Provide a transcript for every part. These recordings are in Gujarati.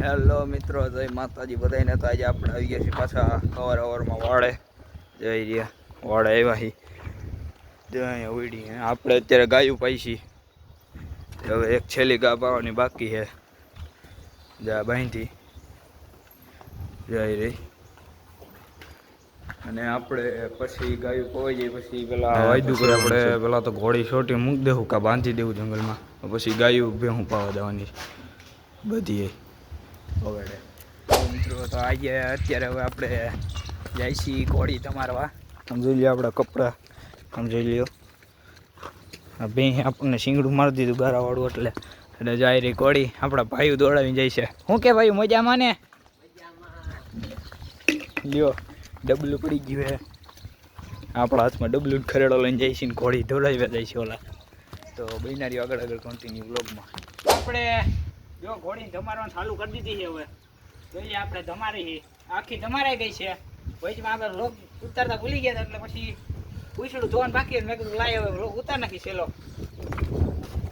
હેલો મિત્રો, જય માતાજી બધાને. તો આજે આપણે આવી ગયા છીએ પાછા સવારમાં વાડે જઈ રહ્યા. વાડે આવ્યા છીએ અહીંયા ઉડી. આપણે અત્યારે ગાયું પાઈ છીએ. હવે એક છેલ્લી ગા પાવાની બાકી છે. જા બાંધી જઈ રહી. અને આપણે પછી ગાયું પવાઈ જાય પછી પેલા વાયદું કરે. આપણે પેલા તો ઘોડી છોટી મૂકી દેવું કાં બાંધી દેવું જંગલમાં. પછી ગાયું ભેહું પાવા જવાની બધી હવે મિત્રો. તો આજે અત્યારે હવે આપણે જાય છીએ ઘોડી તમારવા. આમ જોઈ લ્યો આપણા કપડાં, આમ જોઈ લ્યો. આ બે આપણને શીંગડું મારી દીધું ગારાવાળું એટલે જાય રહી ઘોડી. આપણા ભાઈઓ દોડાવીને જાય છે. શું કે ભાઈ મજામાં ને? લ્યો ડબલું પડી ગયું હે આપણા હાથમાં. ડબલું ખરેડો લઈને જાય છે ને ઘોડી દોડાવ્યા જાય છે ઓલા. તો બિનારી આગળ કન્ટિન્યુ બ્લોગમાં આપણે જો ઘોડી ધમારવાનું ચાલુ કરી દીધી છે. હવે જોઈએ આપણે ધમારી આખી ધમારાઈ ગઈ છે. વચમાં આપણે લોક ઉતારતા ભૂલી ગયા હતા એટલે પછી પૂછડું ધોવાનું બાકી મેં કીધું લાય હવે લોક ઉતાર નાખી સેલો.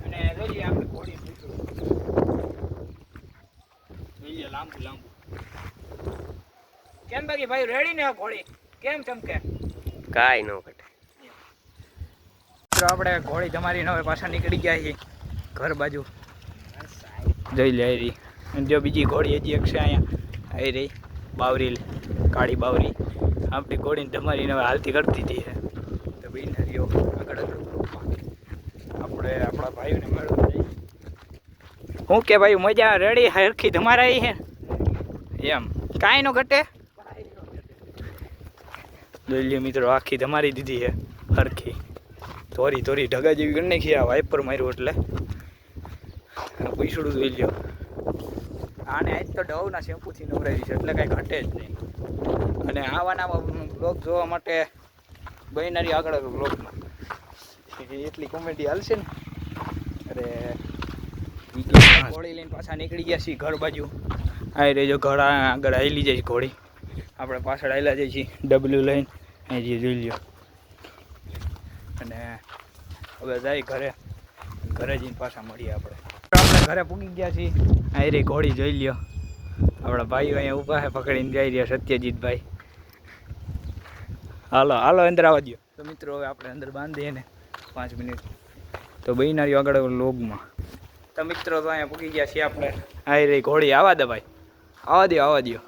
અને જોઈએ આપણે ઘોડી પૂછડું જોઈએ લાંબુ કેમ બાકી ભાઈ રેડી ને ઘોડી કેમ ચમકે? કાંઈ ન ઘટે. આપણે ઘોડી ધમારીને હવે પાછા નીકળી ગયા છીએ ઘર બાજુ. જોઈ લે રહી. જો બીજી ઘોડી હજી એક છે અહીંયા આવી રહી, બાવરી, કાળી બાવરી. આપણી ઘોડીને ધમારીને હવે હાલતી કરતી હતી. તો બિનારીઓ આગળ આપણે આપણા ભાઈઓને મળવા જઈએ. શું કે ભાઈ મજા રેડી હરખી ધમારાઈ છે એમ? કાંઈ ન ઘટે. જોઈ લે મિત્રો, આખી ધમારી દીધી છે હરખી. થોરી ઢગા જેવી કરી નાખી. આ વાઇપર માર્યું એટલે પૂછડું જોઈ લ્યો. આને આજ તો ડવના શેમ્પૂથી નવરાવી છે એટલે કાંઈ ઘટે જ નહીં. અને આવાના બ્લોગ જોવા માટે બહેનારી આગળ બ્લોગમાં એટલી કોમેડી હાલશે ને. અરે ઘોડી લઈને પાછા નીકળી ગયા છીએ ઘર બાજુ. આવી રહી જો ઘર આગળ હાલી જાય ઘોડી. આપણે પાછળ હાલ્યા જઈએ છીએ ડબલ્યુ લઈને. અહીં જોઈ લ્યો. અને હવે જાય ઘરે જઈને પાછા મળીએ આપણે ઘરે પૂગી ગયા છીએ. અહીં રે ઘોડી જોઈ લ્યો. આપણા ભાઈઓ અહીંયા ઊભા છે પકડીને જઈ રહ્યા. સત્યજીતભાઈ હાલો અંદર આવવા દો. તો મિત્રો હવે આપણે અંદર બાંધીએ ને 5 મિનિટ તો બહેનારીઓ આગળ લોગમાં. તો મિત્રો તો અહીંયા પૂગી ગયા છીએ આપણે. અહીં રે ઘોડી આવવા દે ભાઈ, આવવા દો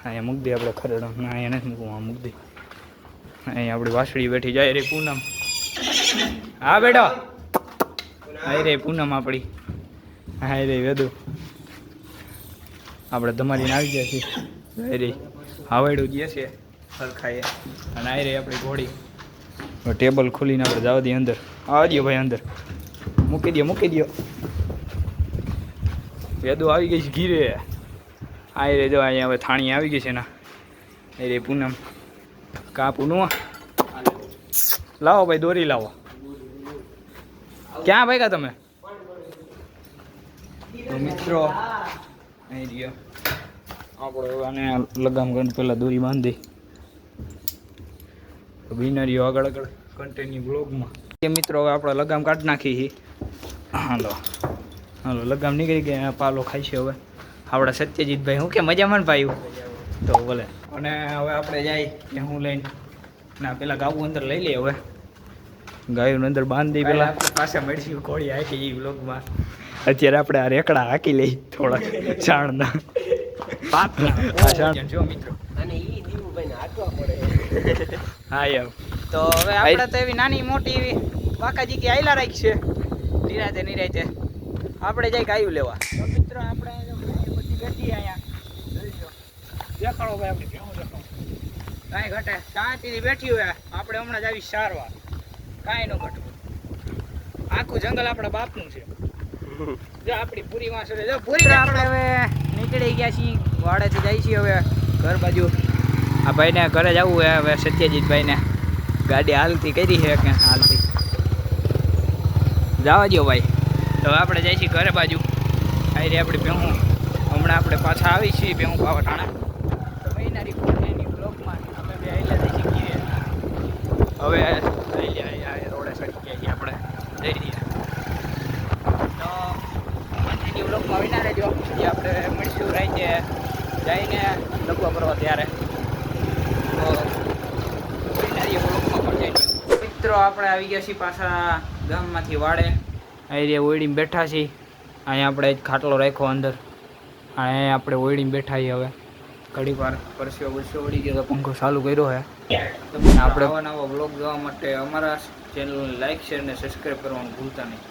અહીંયા મૂકી દે આપણે ખરેડો. અહીંયા નથી મૂકવું, મૂકી દે. અહીંયા આપણી વાસળી બેઠી જાય રે પૂનમ. હા બેટા હાય રે પૂનમ આપણી. હાય રે વેદુ આપણે ધમારીને આવી ગયા છીએ. હાય રે હાવડું જે છે સરખાએ. અને હાય રે આપણી ઘોડી. ટેબલ ખોલીને આપણે જવા દઈએ અંદર. આવવા દો ભાઈ અંદર, મૂકી દો. વેદુ આવી ગઈ છે ઘીરે. હાય રે જો અહીંયા હવે થાણી આવી ગઈ છે ને. હાય રે પૂનમ કા પૂનમ લાવો ભાઈ, દોરી લાવો. ક્યાં ભાગ્યા તમે? તો મિત્રો અહીં રહ્યો આપણે. આને લગામ કરીને પહેલાં દોરી બાંધી. બિનારીઓ આગળ કન્ટિન્યુ બ્લોગમાં. એ મિત્રો હવે આપણે લગામ કાઢી નાખી છે. હાલો લગામ નીકળી ગયા. પાલો ખાઈ છે હવે આપણા સત્યજીતભાઈ. શું કે મજામાં ને ભાઈ? તો ભલે. અને હવે આપણે જાય કે હું લઈને ના પેલા ગાવું અંદર લઈ લઈએ. હવે ગાયું અંદર બાંધી પેલા પાસે મળીશું ઘોડી હાકી એ બ્લોગમાં. અત્યારે આપણે આ રેકડા હાકી લઈ થોડાક છાણના જો મિત્રો. હા એમ. તો હવે આપણે તો એવી નાની મોટી એવી બાકાજી કે આયલા રાખી છે. નિરાતે આપણે જાય ગાયું લેવા. તો મિત્રો આપણે બધી બેઠી અહીંયા દેખાડો ભાઈ. આપણે કેવું દેખાડો કાંઈ ઘટે શાંતિથી બેઠી હોય. આપણે હમણાં જ આવી સારવાર કાંઈ ન ઘટવું. આખું જંગલ આપણા બાપનું છે. જો આપણી પૂરી માં છે. જો પૂરી આપણે હવે નીકળી ગયા છીએ વાડેથી જાય છીએ હવે ઘર બાજુ. આ ભાઈને ઘરે જવું છે હવે. સત્યજીતભાઈને ગાડી હાલતી કરી છે કે હાલતી જવા દો ભાઈ. તો આપણે જાય છીએ ઘરે બાજુ. આવી રહી આપણી ભેહું. હમણાં આપણે પાછા આવી છીએ ભેહું પાવટાણા. તો મહિનારી એની બ્લોકમાં અમે બે આવેલા જઈ શકીએ. હવે રોડે ચડી ગયા છીએ આપણે. જઈ રહ્યા તો કન્ટિન્યુ બ્લોકમાં વિના રહેજો. જે આપણે જઈને લગવા કરવા ત્યારે મિત્રો આપણે આવી ગયા છીએ પાછા ગામમાંથી વાડે. અહીં ઓળીને બેઠા છીએ. અહીંયા આપણે જ ખાટલો રાખ્યો અંદર. અહીંયા આપણે ઓળીને બેઠા છીએ. હવે ઘડી વાર પરસ્યો વળી ગયો તો પંખો ચાલુ કર્યો છે. આપણે નવા બ્લોગ જોવા માટે અમારા ચેનલને લાઈક શેર અને સબસ્ક્રાઈબ કરવાનું ભૂલતા નહીં.